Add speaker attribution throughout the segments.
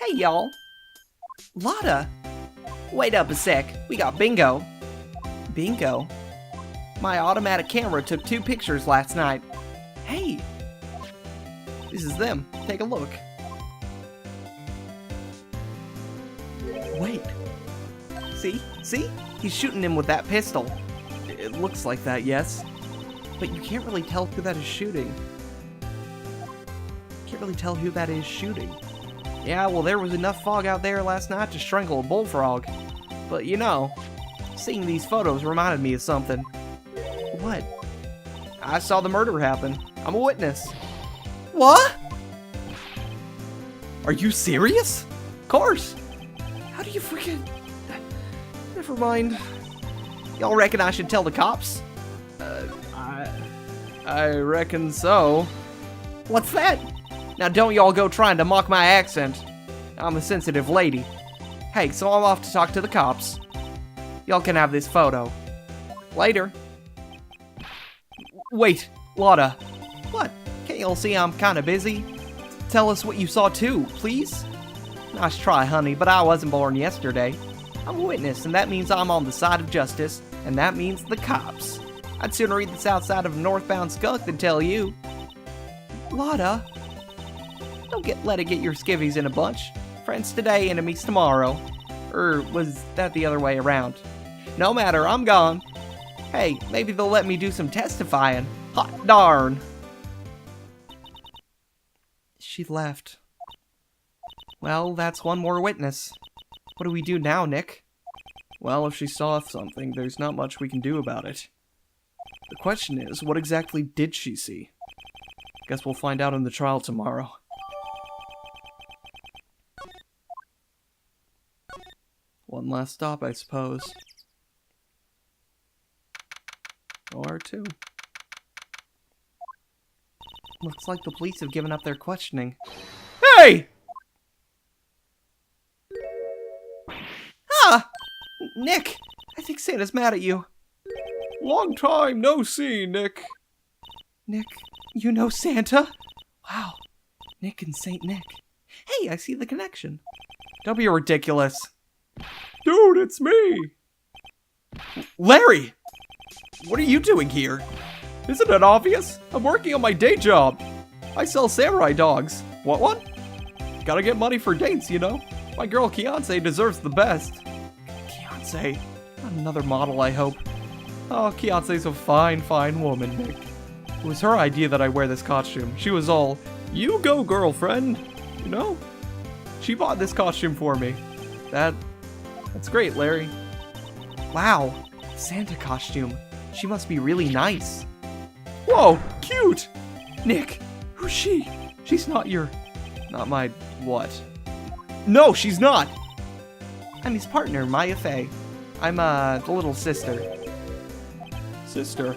Speaker 1: Hey, y'all. Lotta. Wait up a sec. We got bingo. Bingo? My automatic camera took 2 pictures last night. Hey. This is them. Take a look. Wait. See? See? He's shooting him with that pistol. It looks like that, yes. But you can't really tell who that is shooting. Can't really tell who that is shooting. Yeah, well, there was enough fog out there last night to strangle a bullfrog. But you know, seeing these photos reminded me of something. What? I saw the murder happen. I'm a witness. What? Are you serious? Of course. How do you freaking... Never mind. Y'all reckon I should tell the cops? I reckon so. What's that? Now don't y'all go trying to mock my accent. I'm a sensitive lady. Hey, so I'm off to talk to the cops. Y'all can have this photo. Later. Wait, Lotta. What? Can't y'all see I'm kinda busy? Tell us what you saw too, please? Nice try, honey, but I wasn't born yesterday. I'm a witness, and that means I'm on the side of justice, and that means the cops. I'd sooner read the south side of a northbound skunk than tell you. Lotta. Don't let it get your skivvies in a bunch. Friends today, enemies tomorrow. Or was that the other way around? No matter, I'm gone. Hey, maybe they'll let me do some testifying. Hot darn. She left. Well, that's one more witness. What do we do now, Nick? Well, if she saw something, there's not much we can do about it. The question is, what exactly did she see? Guess we'll find out in the trial tomorrow. One last stop, I suppose. Or 2. Looks like the police have given up their questioning. Hey! Ah! Nick! I think Santa's mad at you. Long time no see, Nick. Nick, you know Santa? Wow. Nick and Saint Nick. Hey, I see the connection. Don't be ridiculous. Dude, it's me! Larry! What are you doing here? Isn't it obvious? I'm working on my day job. I sell samurai dogs. What one? Gotta get money for dates, you know? My girl Kianse deserves the best. Kianse? Not another model, I hope. Oh, Kianse's a fine, fine woman, Nick. It was her idea that I wear this costume. She was all, you go, girlfriend. You know? She bought this costume for me. That's great, Larry. Wow, Santa costume. She must be really nice. Whoa, cute! Nick, who's she? She's not my what? No, she's not! I'm his partner, Maya Fey. I'm, the little sister. Sister?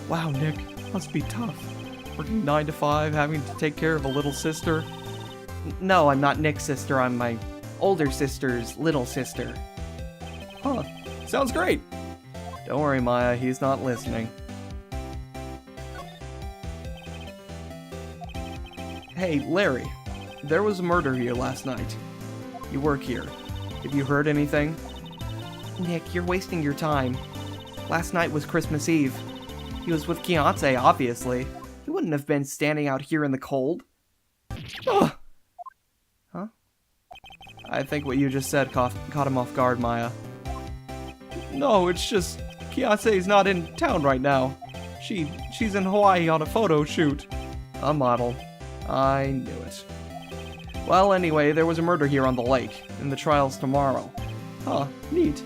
Speaker 1: Wow, Nick, must be tough. Working 9 to 5, having to take care of a little sister. No, I'm not Nick's sister, I'm my older sister's little sister. Huh, sounds great. Don't worry, Maya, he's not listening. Hey, Larry, there was a murder here last night. You work here. Have you heard anything? Nick, you're wasting your time. Last night was Christmas Eve. He was with Kianse, obviously. He wouldn't have been standing out here in the cold. Ugh. Huh? I think what you just said caught him off guard, Maya. No, it's just Kianse's not in town right now. She's in Hawaii on a photo shoot. A model. I knew it. Well, anyway, there was a murder here on the lake, and the trial's tomorrow. Huh, neat.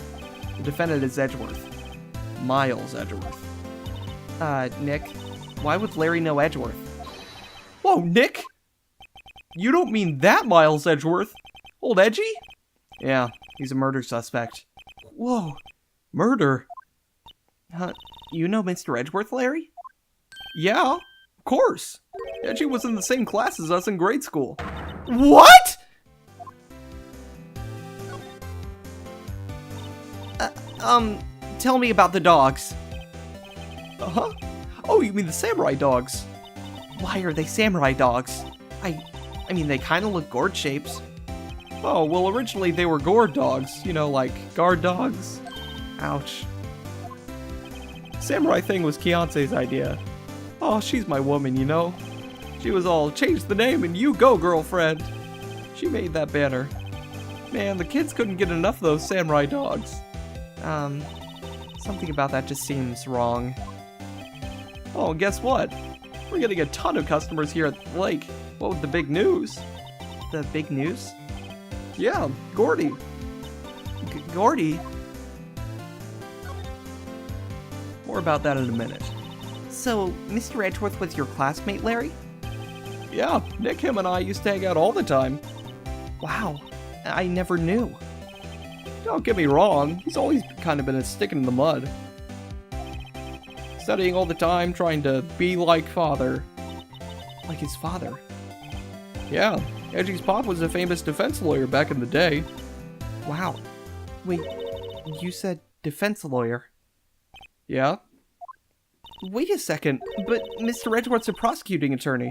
Speaker 1: The defendant is Edgeworth. Miles Edgeworth. Nick, why would Larry know Edgeworth? Whoa, Nick! You don't mean that Miles Edgeworth? Old Edgy? Yeah, he's a murder suspect. Whoa, murder? You know Mr. Edgeworth, Larry? Yeah, of course. Edgy was in the same class as us in grade school. What?! Tell me about the dogs. Oh, you mean the samurai dogs? Why are they samurai dogs? I I mean, they kind of look gourd shapes. Oh, well, originally they were gourd dogs. You know, like guard dogs. Ouch. Samurai thing was Kiance's idea. Oh, she's my woman, you know? She was all, change the name and you go, girlfriend. She made that banner. Man, the kids couldn't get enough of those samurai dogs. Something about that just seems wrong. Oh, and guess what? We're getting a ton of customers here at the lake. What with the big news? The big news? Yeah, Gordy. Gordy? More about that in a minute. So, Mr. Edgeworth was your classmate, Larry? Yeah, Nick, him, and I used to hang out all the time. Wow, I never knew. Don't get me wrong, he's always kind of been a stick in the mud. Studying all the time, trying to be like father. Like his father? Yeah, Edgy's pop was a famous defense lawyer back in the day. Wow. Wait, you said defense lawyer? Yeah? Wait a second, but Mr. Edgeworth's a prosecuting attorney.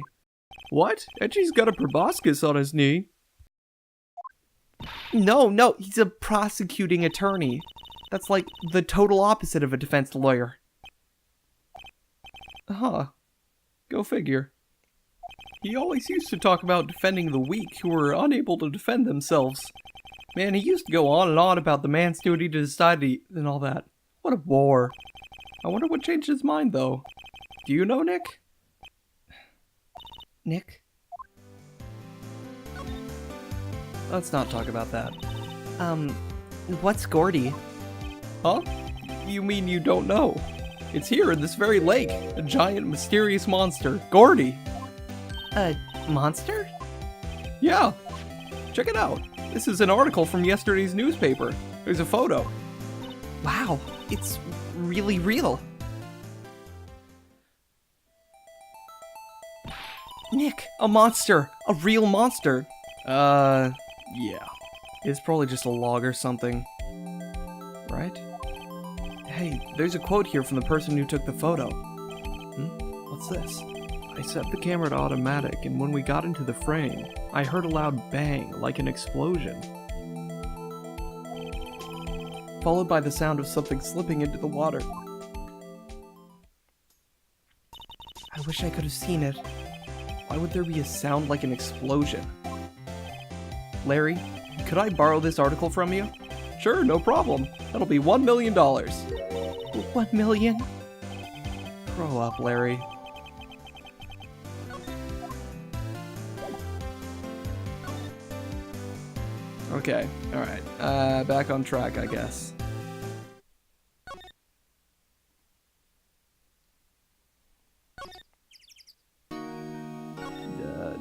Speaker 1: What? Edgy's got a proboscis on his knee. No, he's a prosecuting attorney. That's like the total opposite of a defense lawyer. Huh. Go figure. He always used to talk about defending the weak who were unable to defend themselves. Man, he used to go on and on about the man's duty to society and all that. What a bore. I wonder what changed his mind, though. Do you know Nick? Nick? Let's not talk about that. What's Gordy? Huh? You mean you don't know? It's here in this very lake. A giant, mysterious monster. Gordy! A monster? Yeah. Check it out. This is an article from yesterday's newspaper. There's a photo. Wow, it's really real. Nick, a monster! A real monster! Yeah. It's probably just a log or something. Right? Hey, there's a quote here from the person who took the photo. What's this? I set the camera to automatic, and when we got into the frame, I heard a loud bang, like an explosion. Followed by the sound of something slipping into the water. I wish I could have seen it. Why would there be a sound like an explosion? Larry, could I borrow this article from you? Sure, no problem. That'll be $1 million. 1 million? Grow up, Larry. Okay, alright. Back on track, I guess.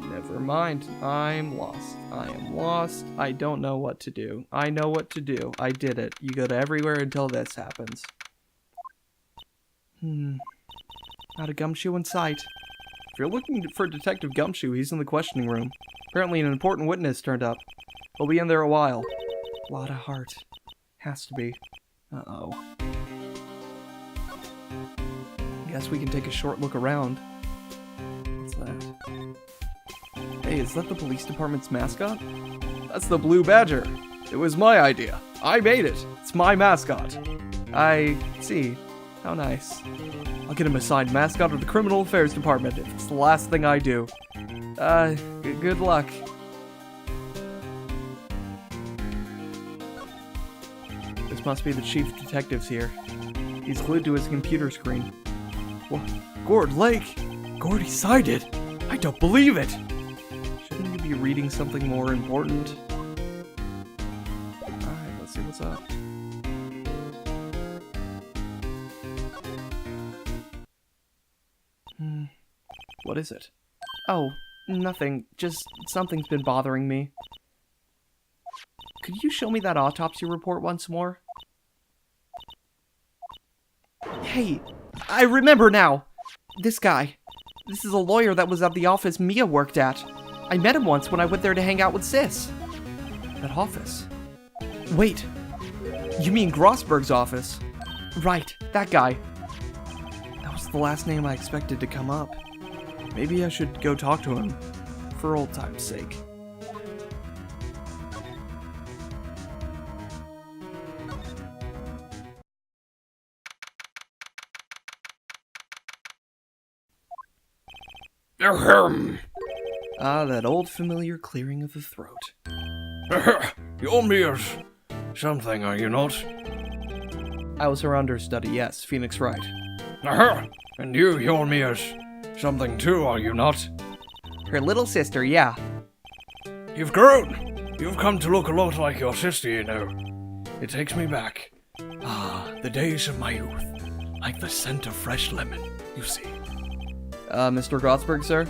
Speaker 1: Never mind. I'm lost. I am lost. I don't know what to do. I know what to do. I did it. You go to everywhere until this happens. Not a Gumshoe in sight. If you're looking for Detective Gumshoe, he's in the questioning room. Apparently an important witness turned up. He'll be in there a while. A lot of heart. Has to be. Uh-oh. Guess we can take a short look around. What's that? Hey, is that the police department's mascot? That's the Blue Badger. It was my idea. I made it. It's my mascot. I see. How nice. I'll get him assigned mascot of the Criminal Affairs Department if it's the last thing I do. Good luck. This must be the chief detective's here. He's glued to his computer screen. What? Gord Lake! Gordy sighted! I don't believe it! Shouldn't you be reading something more important? Alright, let's see what's up. What is it? Oh, nothing. Just something's been bothering me. Could you show me that autopsy report once more? Hey, I remember now! This guy. This is a lawyer that was at the office Mia worked at. I met him once when I went there to hang out with Sis. That office? Wait, you mean Grossberg's office? Right, that guy. That was the last name I expected to come up. Maybe I should go talk to him. for old time's sake. Ah, that old familiar clearing of the throat.
Speaker 2: You're mere something, are you not?
Speaker 1: I was her understudy, yes, Phoenix Wright.
Speaker 2: And you're mere something too, are you not?
Speaker 1: Her little sister, yeah.
Speaker 2: You've grown. You've come to look a lot like your sister, you know. It takes me back. Ah, the days of my youth. Like the scent of fresh lemon, you see.
Speaker 1: Mr. Grossberg, sir?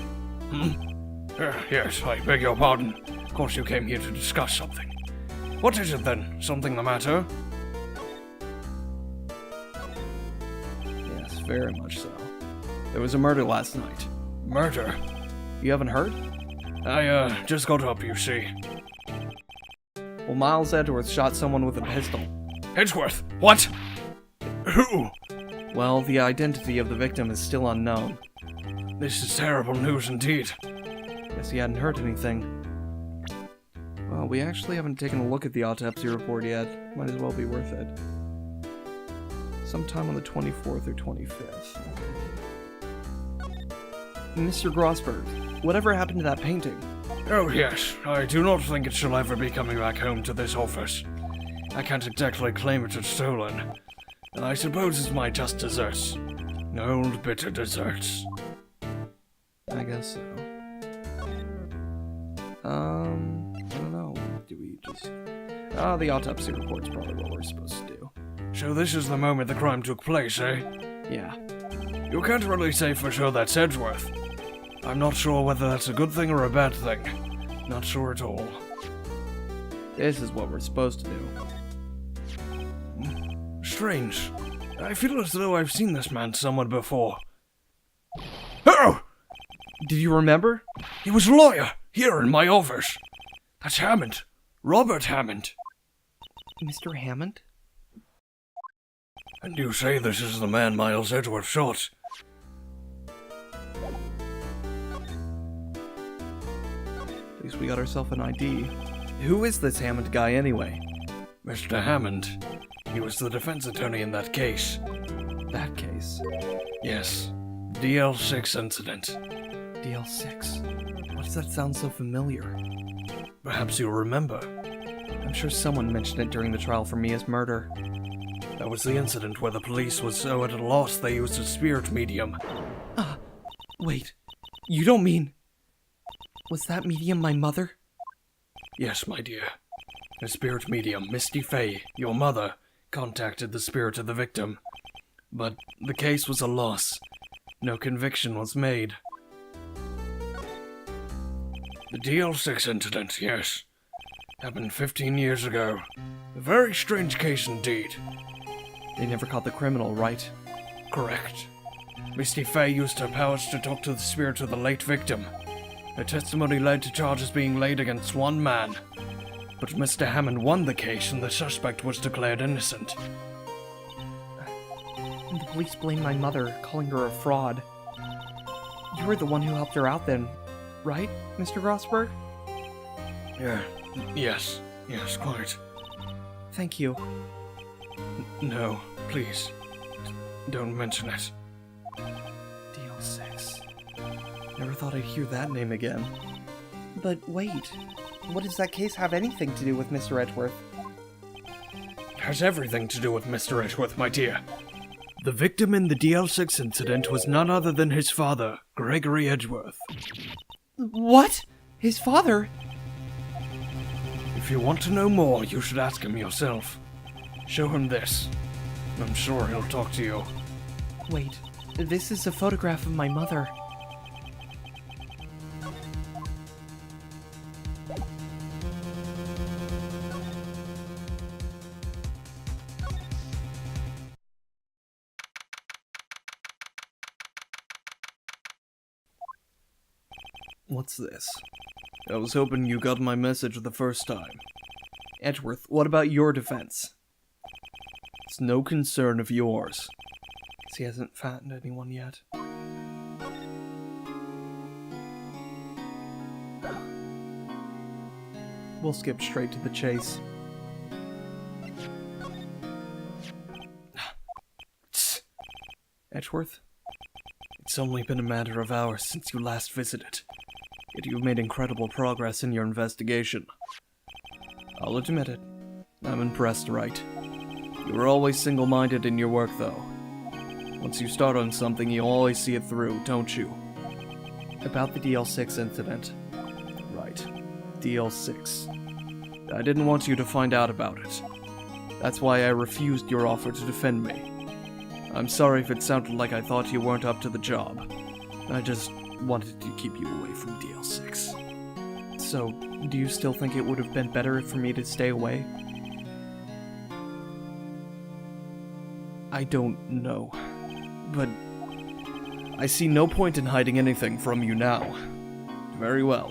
Speaker 2: Yes, I beg your pardon. Of course you came here to discuss something. What is it then? Something the matter?
Speaker 1: Yes, very much so. There was a murder last night.
Speaker 2: Murder?
Speaker 1: You haven't heard?
Speaker 2: I, just got up, you see.
Speaker 1: Well, Miles Edgeworth shot someone with a pistol.
Speaker 2: Edgeworth? What? Who?
Speaker 1: Well, the identity of the victim is still unknown.
Speaker 2: This is terrible news indeed.
Speaker 1: Guess you hadn't heard anything. Well, we actually haven't taken a look at the autopsy report yet. Might as well be worth it. Sometime on the 24th or 25th. Mr. Grossberg, whatever happened to that painting?
Speaker 2: Oh yes, I do not think it shall ever be coming back home to this office. I can't exactly claim it as stolen. I suppose it's my just desserts. Old bitter desserts.
Speaker 1: I guess so. I don't know. Do we just... the autopsy report's probably what we're supposed to do.
Speaker 2: So this is the moment the crime took place, eh?
Speaker 1: Yeah.
Speaker 2: You can't really say for sure that's Edgeworth. I'm not sure whether that's a good thing or a bad thing. Not sure at all.
Speaker 1: This is what we're supposed to do.
Speaker 2: Strange. I feel as though I've seen this man somewhere before. Oh!
Speaker 1: Did you remember?
Speaker 2: He was a lawyer, here in my office. That's Hammond. Robert Hammond.
Speaker 1: Mr. Hammond?
Speaker 2: And you say this is the man Miles Edgeworth shot?
Speaker 1: At least we got ourselves an ID. Who is this Hammond guy anyway?
Speaker 2: Mr. Hammond. He was the defense attorney in that case.
Speaker 1: That case?
Speaker 2: Yes. DL6 incident.
Speaker 1: DL6? Why does that sound so familiar?
Speaker 2: Perhaps you'll remember.
Speaker 1: I'm sure someone mentioned it during the trial for Mia's murder.
Speaker 2: That was the incident where the police was so at a loss they used a spirit medium.
Speaker 1: Wait. You don't mean... Was that medium my mother?
Speaker 2: Yes, my dear. A spirit medium, Misty Fey, your mother, contacted the spirit of the victim. But the case was a loss. No conviction was made. The DL6 incident, yes. Happened 15 years ago. A very strange case indeed.
Speaker 1: They never caught the criminal, right?
Speaker 2: Correct. Misty Fey used her powers to talk to the spirit of the late victim. Her testimony led to charges being laid against one man. But Mr. Hammond won the case and the suspect was declared innocent.
Speaker 1: And the police blamed my mother, calling her a fraud. You were the one who helped her out then, right, Mr. Grossberg?
Speaker 2: Yes, quite.
Speaker 1: Thank you.
Speaker 2: No, please. Don't mention it.
Speaker 1: DL6. Never thought I'd hear that name again. But wait, what does that case have anything to do with Mr. Edgeworth?
Speaker 2: It has everything to do with Mr. Edgeworth, my dear. The victim in the DL6 incident was none other than his father, Gregory Edgeworth.
Speaker 1: What? His father?
Speaker 2: If you want to know more, you should ask him yourself. Show him this. I'm sure he'll talk to you.
Speaker 1: Wait, this is a photograph of my mother. What's this?
Speaker 2: I was hoping you got my message the first time.
Speaker 1: Edgeworth, what about your defense?
Speaker 2: It's no concern of yours.
Speaker 1: Guess he hasn't fattened anyone yet. We'll skip straight to the chase. Edgeworth?
Speaker 2: It's only been a matter of hours since you last visited, yet you've made incredible progress in your investigation. I'll admit it. I'm impressed, Wright. You were always single-minded in your work, though. Once you start on something, you always see it through, don't you?
Speaker 1: About the DL6 incident.
Speaker 2: Right. DL6. I didn't want you to find out about it. That's why I refused your offer to defend me. I'm sorry if it sounded like I thought you weren't up to the job. I just wanted to keep you away from DL6.
Speaker 1: So, do you still think it would have been better for me to stay away?
Speaker 2: I don't know. But I see no point in hiding anything from you now. Very well.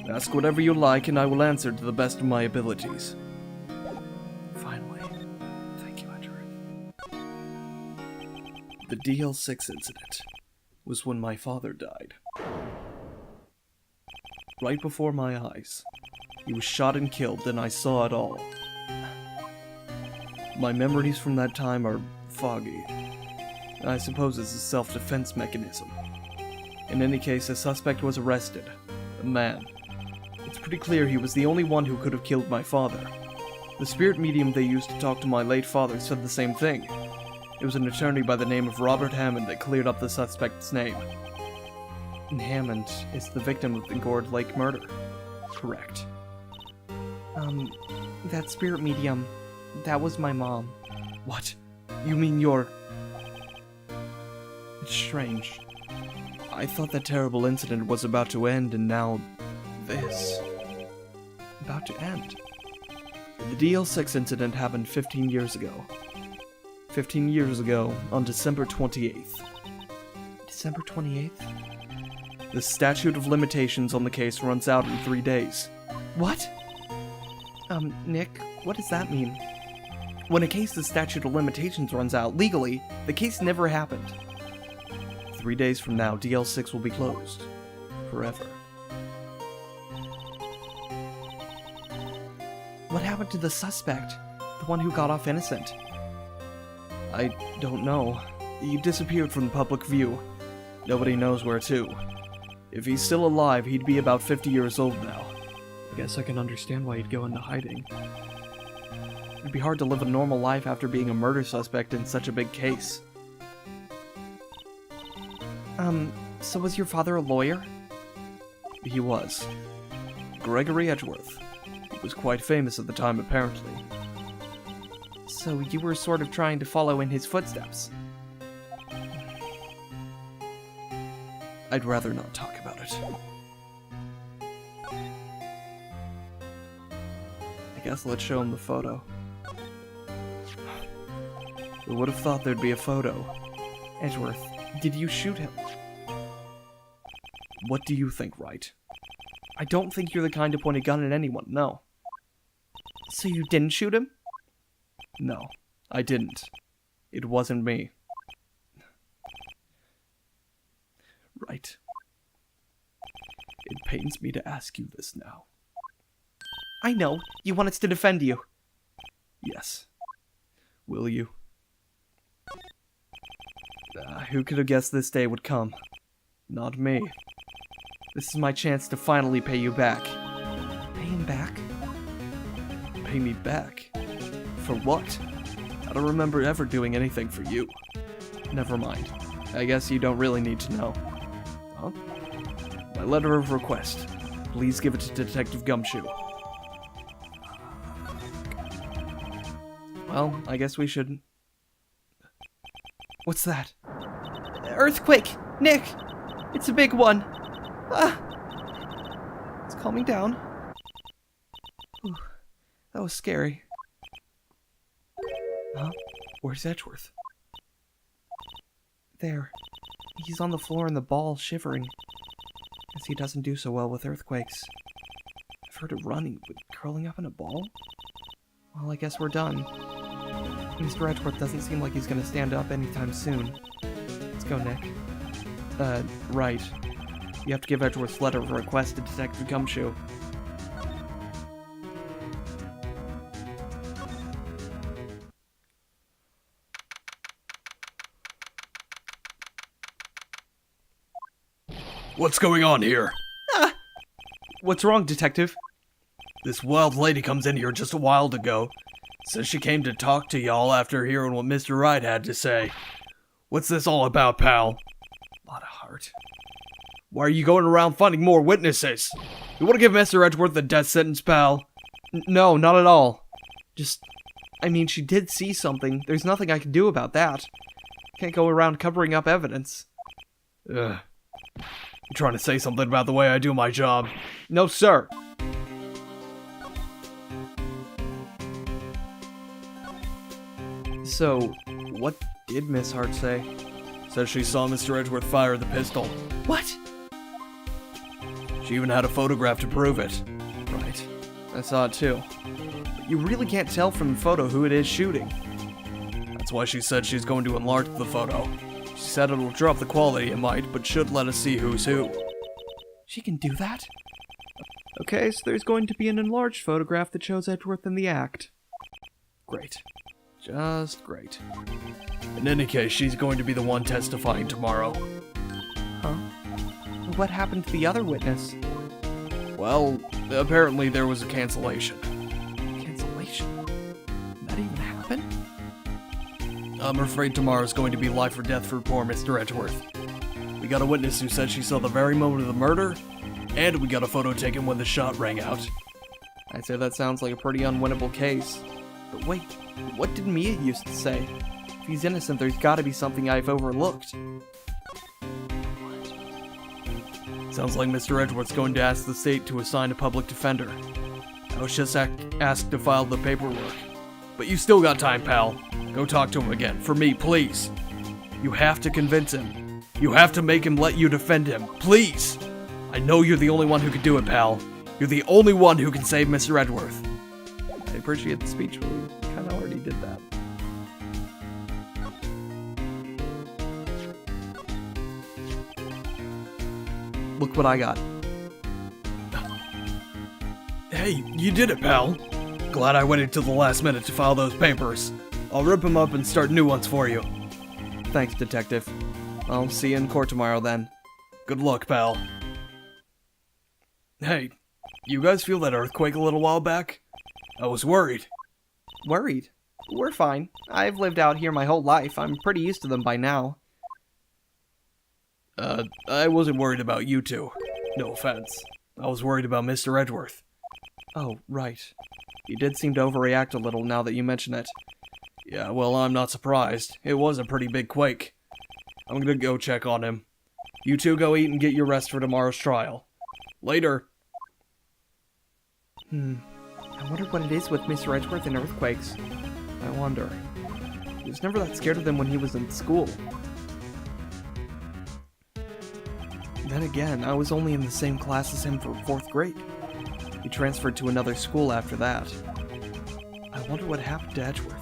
Speaker 2: Ask whatever you like and I will answer to the best of my abilities.
Speaker 1: Finally. Thank you, Edgeworth.
Speaker 2: The DL6 incident was when my father died. Right before my eyes. He was shot and killed, and I saw it all. My memories from that time are foggy. I suppose it's a self-defense mechanism. In any case, a suspect was arrested. A man. It's pretty clear he was the only one who could have killed my father. The spirit medium they used to talk to my late father said the same thing. It was an attorney by the name of Robert Hammond that cleared up the suspect's name.
Speaker 1: And Hammond is the victim of the Gourd Lake murder.
Speaker 2: Correct.
Speaker 1: That spirit medium, that was my mom.
Speaker 2: What? You mean you're...
Speaker 1: It's strange.
Speaker 2: I thought that terrible incident was about to end, and now... this.
Speaker 1: About to end?
Speaker 2: The DL6 incident happened 15 years ago. 15 years ago, on December 28th.
Speaker 1: December 28th?
Speaker 2: The statute of limitations on the case runs out in 3 days.
Speaker 1: What? Nick, what does that mean? When a case's statute of limitations runs out, legally, the case never happened.
Speaker 2: 3 days from now, DL6 will be closed. Forever.
Speaker 1: What happened to the suspect? The one who got off innocent?
Speaker 2: I don't know. He disappeared from public view. Nobody knows where to. If he's still alive, he'd be about 50 years old now.
Speaker 1: I guess I can understand why he'd go into hiding. It'd be hard to live a normal life after being a murder suspect in such a big case. So was your father a lawyer?
Speaker 2: He was. Gregory Edgeworth. He was quite famous at the time, apparently.
Speaker 1: So you were sort of trying to follow in his footsteps?
Speaker 2: I'd rather not talk about it.
Speaker 1: I guess let's show him the photo.
Speaker 2: Who would have thought there'd be a photo?
Speaker 1: Edgeworth, did you shoot him?
Speaker 2: What do you think, Wright?
Speaker 1: I don't think you're the kind to point a gun at anyone, no. So you didn't shoot him?
Speaker 2: No, I didn't. It wasn't me. Right. It pains me to ask you this now.
Speaker 1: I know. You want us to defend you.
Speaker 2: Yes. Will you? Who could have guessed this day would come? Not me.
Speaker 1: This is my chance to finally pay you back. Pay him back?
Speaker 2: Pay me back? For what? I don't remember ever doing anything for you.
Speaker 1: Never mind. I guess you don't really need to know.
Speaker 2: Huh? My letter of request. Please give it to Detective Gumshoe.
Speaker 1: Well, I guess we should... What's that? Earthquake! Nick! It's a big one! Ah! It's calming down. Ooh, that was scary.
Speaker 2: Huh? Where's Edgeworth?
Speaker 1: There. He's on the floor in the ball, shivering. Guess he doesn't do so well with earthquakes. I've heard it running, but curling up in a ball? Well, I guess we're done. Mr. Edgeworth doesn't seem like he's gonna stand up anytime soon. Let's go, Nick. Right. You have to give Edgeworth's letter of request to Detective Gumshoe.
Speaker 2: What's going on here?
Speaker 1: What's wrong, Detective?
Speaker 2: This wild lady comes in here just a while ago. Says she came to talk to y'all after hearing what Mr. Wright had to say. What's this all about, pal?
Speaker 1: Lot of heart.
Speaker 2: Why are you going around finding more witnesses? You want to give Mr. Edgeworth the death sentence, pal?
Speaker 1: No, not at all. I mean, she did see something. There's nothing I can do about that. Can't go around covering up evidence.
Speaker 2: Ugh. You trying to say something about the way I do my job?
Speaker 1: No, sir. So, what did Miss Hart say?
Speaker 2: Says she saw Mr. Edgeworth fire the pistol.
Speaker 1: What?
Speaker 2: She even had a photograph to prove it.
Speaker 1: Right. I saw it too. But you really can't tell from the photo who it is shooting.
Speaker 2: That's why she said she's going to enlarge the photo. She said it'll drop the quality it might, but should let us see who's who.
Speaker 1: She can do that? Okay, so there's going to be an enlarged photograph that shows Edgeworth in the act. Great. Just great.
Speaker 2: In any case, she's going to be the one testifying tomorrow.
Speaker 1: Huh? What happened to the other witness?
Speaker 2: Well, apparently there was a cancellation.
Speaker 1: Cancellation? That even happened?
Speaker 2: I'm afraid tomorrow's going to be life or death for poor Mr. Edgeworth. We got a witness who said she saw the very moment of the murder, and we got a photo taken when the shot rang out.
Speaker 1: I'd say that sounds like a pretty unwinnable case. But wait, what did Mia used to say? If he's innocent, there's gotta be something I've overlooked.
Speaker 2: Sounds like Mr. Edgeworth's going to ask the state to assign a public defender. I was just asked to file the paperwork. But you still got time, pal. Go talk to him again. For me, please. You have to convince him. You have to make him let you defend him. Please! I know you're the only one who can do it, pal. You're the only one who can save Mr. Edgeworth.
Speaker 1: I appreciate the speech, but we kinda already did that. Look what I got.
Speaker 2: Hey, you did it, pal. Glad I waited till the last minute to file those papers. I'll rip them up and start new ones for you.
Speaker 1: Thanks, Detective. I'll see you in court tomorrow then.
Speaker 2: Good luck, pal. Hey, you guys feel that earthquake a little while back? I was worried.
Speaker 1: Worried? We're fine. I've lived out here my whole life. I'm pretty used to them by now.
Speaker 2: I wasn't worried about you two. No offense. I was worried about Mr. Edgeworth.
Speaker 1: Oh, right. You did seem to overreact a little now that you mention it.
Speaker 2: Yeah, well, I'm not surprised. It was a pretty big quake. I'm gonna go check on him. You two go eat and get your rest for tomorrow's trial. Later.
Speaker 1: I wonder what it is with Mr. Edgeworth and earthquakes. I wonder. He was never that scared of them when he was in school. Then again, I was only in the same class as him for 4th grade. He transferred to another school after that. I wonder what happened to Edgeworth.